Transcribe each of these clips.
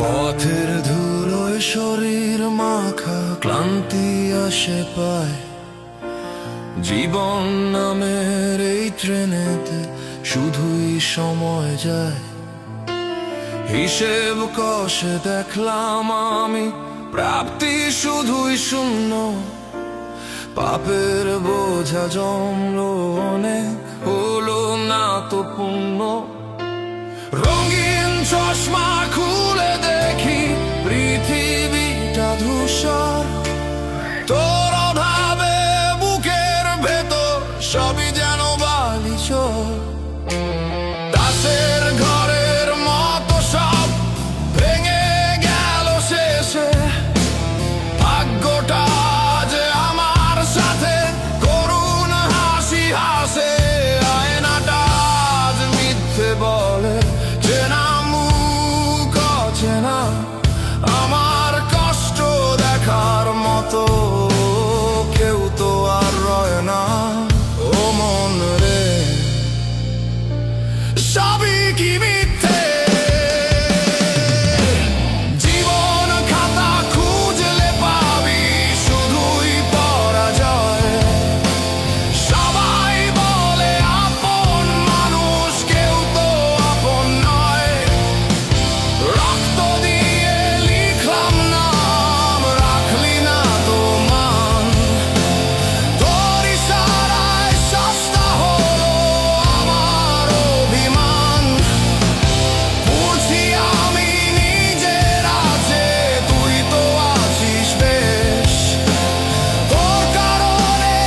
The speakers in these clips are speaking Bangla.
পথের ধুলোয় শরীর মাখা ক্লান্তি আসে পায়। জীবন নামের এই ট্রেনেতে শুধুই সময় যায়। হিসেব কষে দেখলাম আমি প্রাপ্তি শুধুই শূন্য। পাপের বোঝা জমলো অনেক, হলো না তো পূর্ণ। রঙিন চশমা খুলে দেখি পৃথিবীটা ধূসর। তোর অভাবে বুকের ভেতর সবই যেন বালিচর। দাসের ঘরের মতো সব ভেঙে গেল শেষে। ভাগ্যটা যে আমার সাথে করুণ হাসি হাসে। আয়নাটা আজ মিথ্যে বলে, চেনা মুখ অচেনা। আমার কষ্ট দেখার মতো কেউ তো আর রয় না। ও মন রে, সবই কি মিথ্যে? জীবন খাতা খুঁজলে পাবি শুধুই পরাজয়। সবাই বলে আপন মানুষ, কেউ তো আপন নয়। রক্ত দিয়ে লিখলাম নাম, রাখলি না তো মান। তোর ইশারায় সস্তা হলো আমার অভিমান। বুঝি আমি নিজের আছে, তুই তো আছিস বেশ। তোর কারণে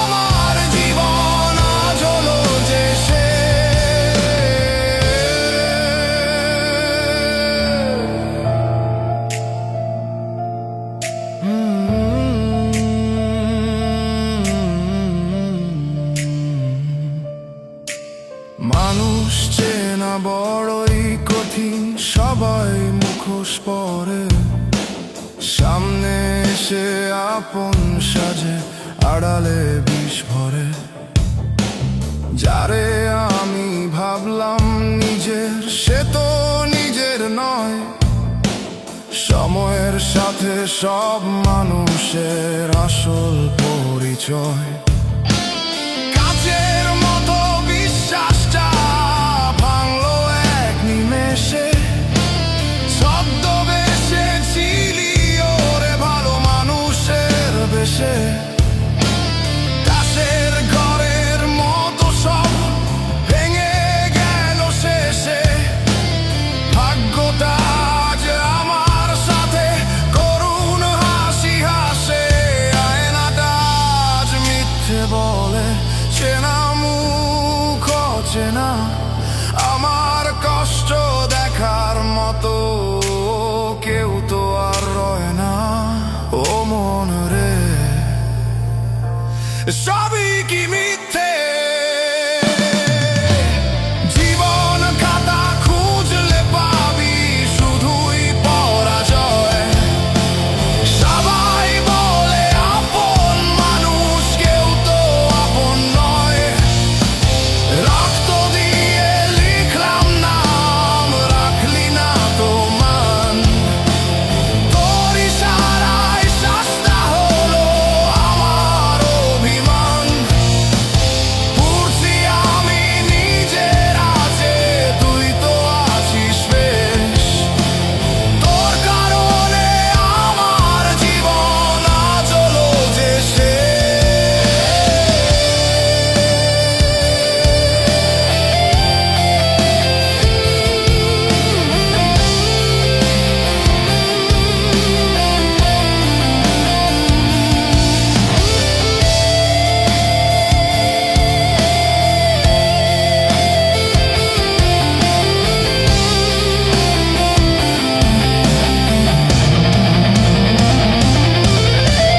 আমার জীবন আজ হলো যে শেষ। মানুষ চেনা বড়ই কঠিন, সবাই মুখোশ পরে। সামনে এসে আপন সাজে, আড়ালে বিষ ভরে। যারে আমি ভাবলাম নিজের, সে তো নিজের নয়। সময়ের সাথে সব মানুষের আসল পরিচয়। কাচের মতো বিশ্বাসটা ভাঙলো এক নিমেষে। ছদ্মবেশে ছিলি ওরে ভালো মানুষের বেশে। দাসের ঘরের মতো সব ভেঙে গেল শেষে। ভাগ্যটা যে আমার সাথে করুণ হাসি হাসে। আয়নাটা আজ মিথ্যে বলে, চেনা মুখ অচেনা। আমার কষ্ট দেখার মতো কেউ তো আর রয় না। ও মন রে, সবই কি মিথ্যে? জীবন খাতা খুঁজলে পাবি শুধুই পরাজয়। সবাই বলে আপন মানুষ, কেউ তো আপন নয়। রক্ত দিয়ে লিখলাম নাম, রাখলি না তো মান। তোর ইশারায় সস্তা হলো আমার অভিমান। বুঝি আমি নিজের আছে, তুই তো আছিস বেশ। তোর কারণে আমার জীবন আজ হলো যে শেষ।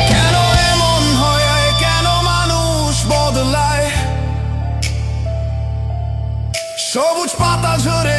কেন এমন হয়, কেন মানুষ বদলায়? সবুজ পাতা ঝরে